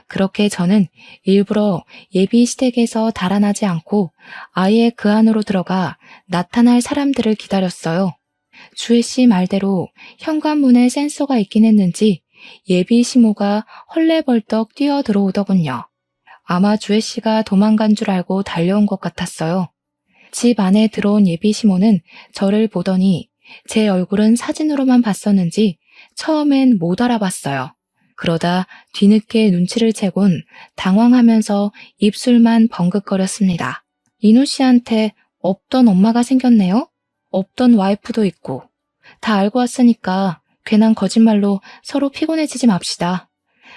Speaker 1: 그렇게 저는 일부러 예비시댁에서 달아나지 않고 아예 그 안으로 들어가 나타날 사람들을 기다렸어요. 주혜 씨 말대로 현관문에 센서가 있긴 했는지 예비 시모가 헐레벌떡 뛰어 들어오더군요. 아마 주혜 씨가 도망간 줄 알고 달려온 것 같았어요. 집 안에 들어온 예비 시모는 저를 보더니 제 얼굴은 사진으로만 봤었는지 처음엔 못 알아봤어요. 그러다 뒤늦게 눈치를 채곤 당황하면서 입술만 벙긋거렸습니다. 인우 씨한테 없던 엄마가 생겼네요? 없던 와이프도 있고. 다 알고 왔으니까 괜한 거짓말로 서로 피곤해지지 맙시다.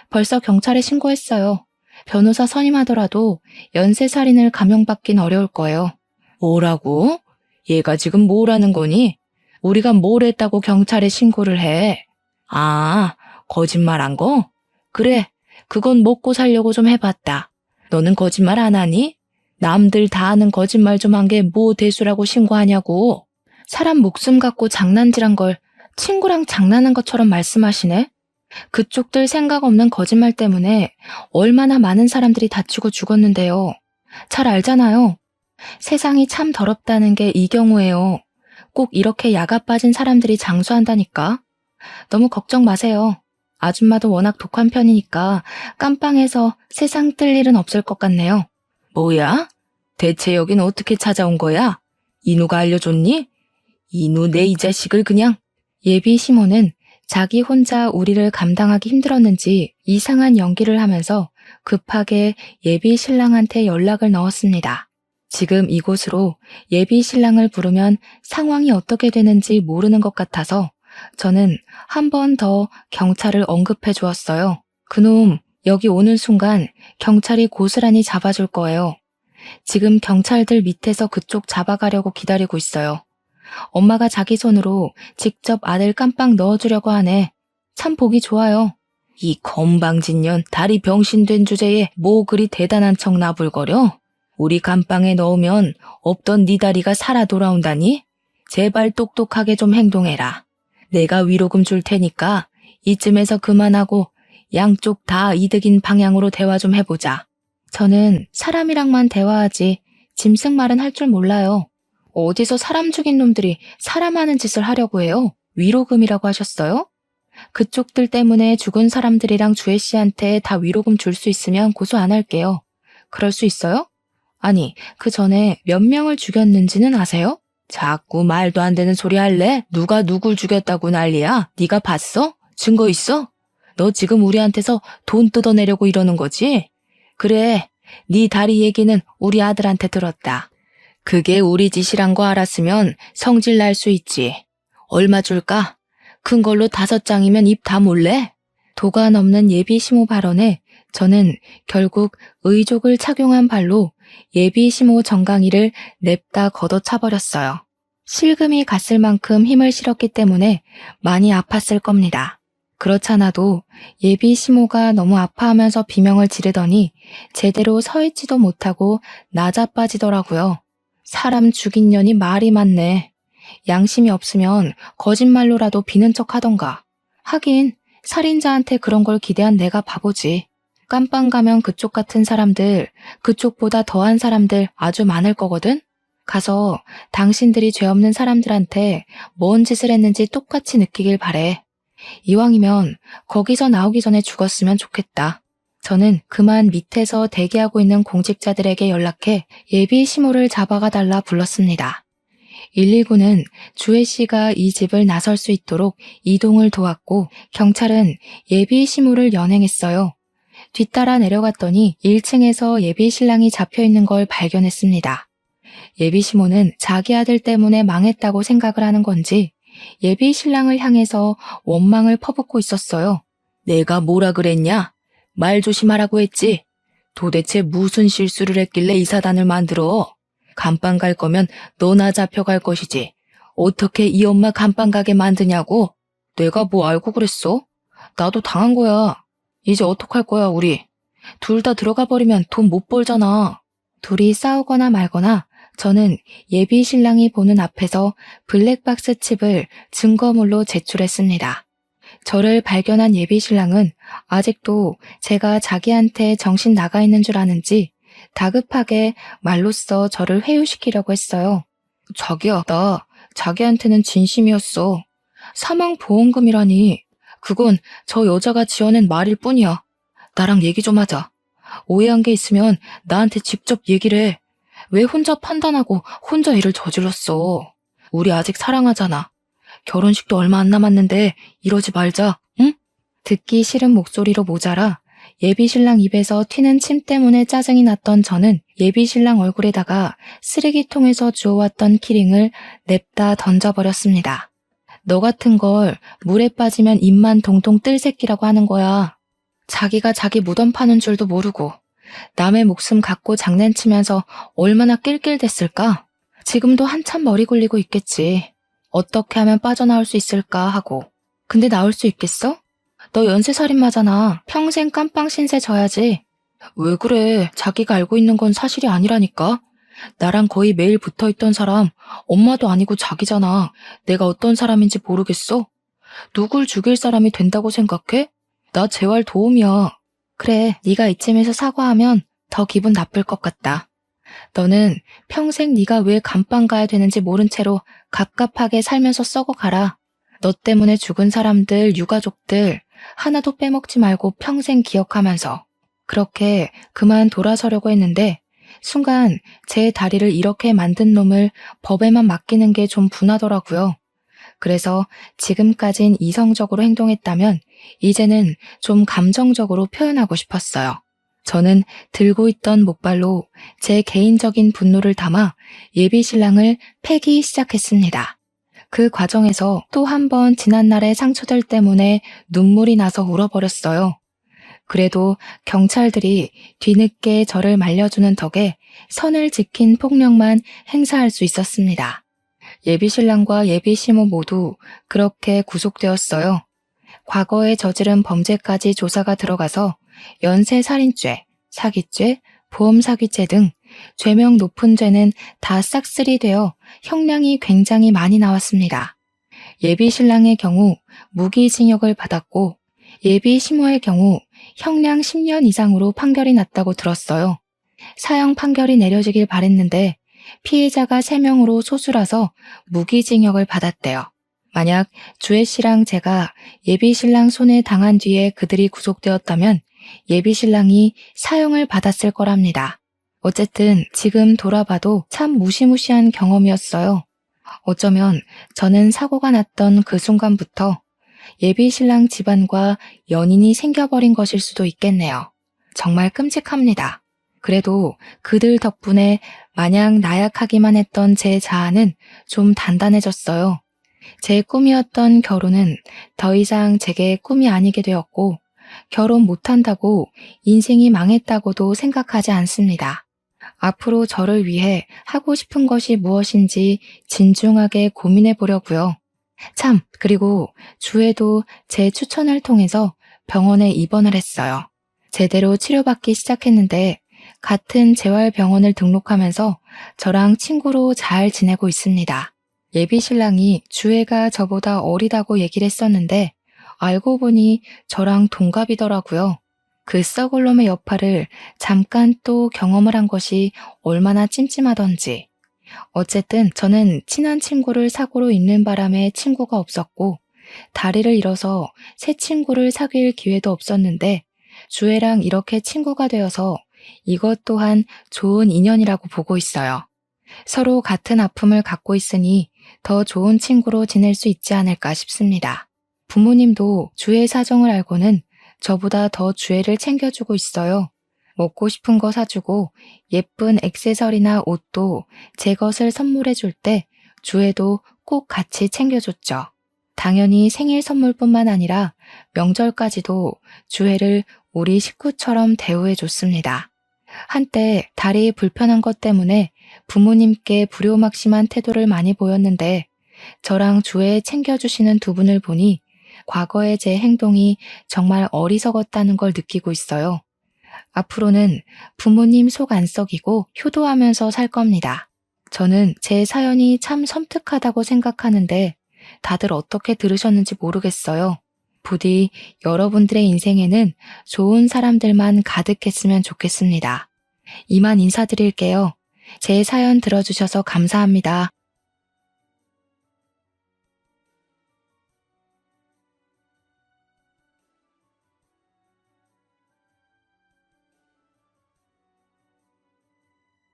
Speaker 1: 벌써 경찰에 신고했어요. 변호사 선임하더라도 연쇄살인을 감형받긴 어려울 거예요. 뭐라고? 얘가 지금 뭐라는 거니? 우리가 뭘 했다고 경찰에 신고를 해? 아, 거짓말한 거? 그래, 그건 먹고 살려고 좀 해봤다. 너는 거짓말 안 하니? 남들 다 아는 거짓말 좀 한 게 뭐 대수라고 신고하냐고. 사람 목숨 갖고 장난질한 걸 친구랑 장난한 것처럼 말씀하시네? 그쪽들 생각 없는 거짓말 때문에 얼마나 많은 사람들이 다치고 죽었는데요. 잘 알잖아요. 세상이 참 더럽다는 게 이 경우예요. 꼭 이렇게 야가 빠진 사람들이 장수한다니까. 너무 걱정 마세요. 아줌마도 워낙 독한 편이니까 깜빵에서 세상 뜰 일은 없을 것 같네요. 뭐야? 대체 여긴 어떻게 찾아온 거야? 인우가 알려줬니? 인우 내 이 자식을 그냥. 예비 시모는 자기 혼자 우리를 감당하기 힘들었는지 이상한 연기를 하면서 급하게 예비 신랑한테 연락을 넣었습니다. 지금 이곳으로 예비 신랑을 부르면 상황이 어떻게 되는지 모르는 것 같아서 저는 한 번 더 경찰을 언급해 주었어요. 그놈 여기 오는 순간 경찰이 고스란히 잡아줄 거예요. 지금 경찰들 밑에서 그쪽 잡아가려고 기다리고 있어요. 엄마가 자기 손으로 직접 아들 깜빵 넣어주려고 하네. 참 보기 좋아요. 이 건방진년 다리 병신된 주제에 뭐 그리 대단한 척 나불거려? 우리 감방에 넣으면 없던 네 다리가 살아 돌아온다니? 제발 똑똑하게 좀 행동해라. 내가 위로금 줄 테니까 이쯤에서 그만하고 양쪽 다 이득인 방향으로 대화 좀 해보자. 저는 사람이랑만 대화하지 짐승 말은 할 줄 몰라요. 어디서 사람 죽인 놈들이 사람 하는 짓을 하려고 해요? 위로금이라고 하셨어요? 그쪽들 때문에 죽은 사람들이랑 주혜 씨한테 다 위로금 줄 수 있으면 고소 안 할게요. 그럴 수 있어요? 아니, 그 전에 몇 명을 죽였는지는 아세요? 자꾸 말도 안 되는 소리 할래? 누가 누굴 죽였다고 난리야? 네가 봤어? 증거 있어? 너 지금 우리한테서 돈 뜯어내려고 이러는 거지? 그래, 네 다리 얘기는 우리 아들한테 들었다. 그게 우리 짓이란 거 알았으면 성질 날 수 있지. 얼마 줄까? 큰 걸로 5장이면 입 다물래? 도가 넘는 예비 시모 발언에 저는 결국 의족을 착용한 발로 예비 시모 정강이를 냅다 걷어차버렸어요. 실금이 갔을 만큼 힘을 실었기 때문에 많이 아팠을 겁니다. 그렇잖아도 예비 시모가 너무 아파하면서 비명을 지르더니 제대로 서 있지도 못하고 나자빠지더라고요. 사람 죽인 년이 말이 많네. 양심이 없으면 거짓말로라도 비는 척 하던가. 하긴 살인자한테 그런 걸 기대한 내가 바보지. 깜빵 가면 그쪽 같은 사람들, 그쪽보다 더한 사람들 아주 많을 거거든? 가서 당신들이 죄 없는 사람들한테 뭔 짓을 했는지 똑같이 느끼길 바래. 이왕이면 거기서 나오기 전에 죽었으면 좋겠다. 저는 그만 밑에서 대기하고 있는 공직자들에게 연락해 예비 시모를 잡아가 달라 불렀습니다. 119는 주혜 씨가 이 집을 나설 수 있도록 이동을 도왔고 경찰은 예비 시모를 연행했어요. 뒤따라 내려갔더니 1층에서 예비 신랑이 잡혀있는 걸 발견했습니다. 예비 시모는 자기 아들 때문에 망했다고 생각을 하는 건지 예비 신랑을 향해서 원망을 퍼붓고 있었어요. 내가 뭐라 그랬냐? 말 조심하라고 했지. 도대체 무슨 실수를 했길래 이 사단을 만들어? 감방 갈 거면 너나 잡혀갈 것이지. 어떻게 이 엄마 감방 가게 만드냐고? 내가 뭐 알고 그랬어? 나도 당한 거야. 이제 어떡할 거야 우리. 둘 다 들어가 버리면 돈 못 벌잖아. 둘이 싸우거나 말거나 저는 예비 신랑이 보는 앞에서 블랙박스 칩을 증거물로 제출했습니다. 저를 발견한 예비 신랑은 아직도 제가 자기한테 정신 나가 있는 줄 아는지 다급하게 말로써 저를 회유시키려고 했어요. 자기야, 나 자기한테는 진심이었어. 사망보험금이라니. 그건 저 여자가 지어낸 말일 뿐이야. 나랑 얘기 좀 하자. 오해한 게 있으면 나한테 직접 얘기를 해. 왜 혼자 판단하고 혼자 일을 저질렀어? 우리 아직 사랑하잖아. 결혼식도 얼마 안 남았는데 이러지 말자, 응? 듣기 싫은 목소리로 모자라 예비신랑 입에서 튀는 침 때문에 짜증이 났던 저는 예비신랑 얼굴에다가 쓰레기통에서 주워왔던 키링을 냅다 던져버렸습니다. 너 같은 걸 물에 빠지면 입만 동동 뜰 새끼라고 하는 거야. 자기가 자기 무덤 파는 줄도 모르고 남의 목숨 갖고 장난치면서 얼마나 낄낄댔을까? 지금도 한참 머리 굴리고 있겠지. 어떻게 하면 빠져나올 수 있을까 하고. 근데 나올 수 있겠어? 너 연쇄살인마잖아. 평생 깜빵 신세 져야지. 왜 그래? 자기가 알고 있는 건 사실이 아니라니까. 나랑 거의 매일 붙어있던 사람, 엄마도 아니고 자기잖아. 내가 어떤 사람인지 모르겠어? 누굴 죽일 사람이 된다고 생각해? 나 재활 도움이야. 그래, 네가 이쯤에서 사과하면 더 기분 나쁠 것 같다. 너는 평생 네가 왜 감방 가야 되는지 모른 채로 갑갑하게 살면서 썩어가라. 너 때문에 죽은 사람들, 유가족들 하나도 빼먹지 말고 평생 기억하면서. 그렇게 그만 돌아서려고 했는데 순간 제 다리를 이렇게 만든 놈을 법에만 맡기는 게 좀 분하더라고요. 그래서 지금까진 이성적으로 행동했다면 이제는 좀 감정적으로 표현하고 싶었어요. 저는 들고 있던 목발로 제 개인적인 분노를 담아 예비신랑을 패기 시작했습니다. 그 과정에서 또 한 번 지난날의 상처들 때문에 눈물이 나서 울어버렸어요. 그래도 경찰들이 뒤늦게 저를 말려주는 덕에 선을 지킨 폭력만 행사할 수 있었습니다. 예비신랑과 예비시모 모두 그렇게 구속되었어요. 과거에 저지른 범죄까지 조사가 들어가서 연쇄살인죄, 사기죄, 보험사기죄 등 죄명 높은 죄는 다 싹쓸이 되어 형량이 굉장히 많이 나왔습니다. 예비신랑의 경우 무기징역을 받았고 예비시모의 경우 형량 10년 이상으로 판결이 났다고 들었어요. 사형 판결이 내려지길 바랬는데 피해자가 3명으로 소수라서 무기징역을 받았대요. 만약 주혜 씨랑 제가 예비신랑 손에 당한 뒤에 그들이 구속되었다면 예비신랑이 사형을 받았을 거랍니다. 어쨌든 지금 돌아봐도 참 무시무시한 경험이었어요. 어쩌면 저는 사고가 났던 그 순간부터 예비신랑 집안과 연인이 생겨버린 것일 수도 있겠네요. 정말 끔찍합니다. 그래도 그들 덕분에 마냥 나약하기만 했던 제 자아는 좀 단단해졌어요. 제 꿈이었던 결혼은 더 이상 제게 꿈이 아니게 되었고 결혼 못한다고 인생이 망했다고도 생각하지 않습니다. 앞으로 저를 위해 하고 싶은 것이 무엇인지 진중하게 고민해 보려고요. 참, 그리고 주에도 제 추천을 통해서 병원에 입원을 했어요. 제대로 치료받기 시작했는데 같은 재활병원을 등록하면서 저랑 친구로 잘 지내고 있습니다. 예비신랑이 주애가 저보다 어리다고 얘기를 했었는데 알고 보니 저랑 동갑이더라고요. 그 썩을 놈의 여파를 잠깐 또 경험을 한 것이 얼마나 찜찜하던지. 어쨌든 저는 친한 친구를 사고로 잃는 바람에 친구가 없었고 다리를 잃어서 새 친구를 사귈 기회도 없었는데 주애랑 이렇게 친구가 되어서 이것 또한 좋은 인연이라고 보고 있어요. 서로 같은 아픔을 갖고 있으니 더 좋은 친구로 지낼 수 있지 않을까 싶습니다. 부모님도 주애 사정을 알고는 저보다 더 주애를 챙겨주고 있어요. 먹고 싶은 거 사주고 예쁜 액세서리나 옷도 제 것을 선물해 줄 때 주애도 꼭 같이 챙겨줬죠. 당연히 생일 선물뿐만 아니라 명절까지도 주애를 우리 식구처럼 대우해 줬습니다. 한때 다리 불편한 것 때문에 부모님께 불효막심한 태도를 많이 보였는데 저랑 주애 챙겨주시는 두 분을 보니 과거의 제 행동이 정말 어리석었다는 걸 느끼고 있어요. 앞으로는 부모님 속 안 썩이고 효도하면서 살 겁니다. 저는 제 사연이 참 섬뜩하다고 생각하는데 다들 어떻게 들으셨는지 모르겠어요. 부디 여러분들의 인생에는 좋은 사람들만 가득했으면 좋겠습니다. 이만 인사드릴게요. 제 사연 들어주셔서 감사합니다.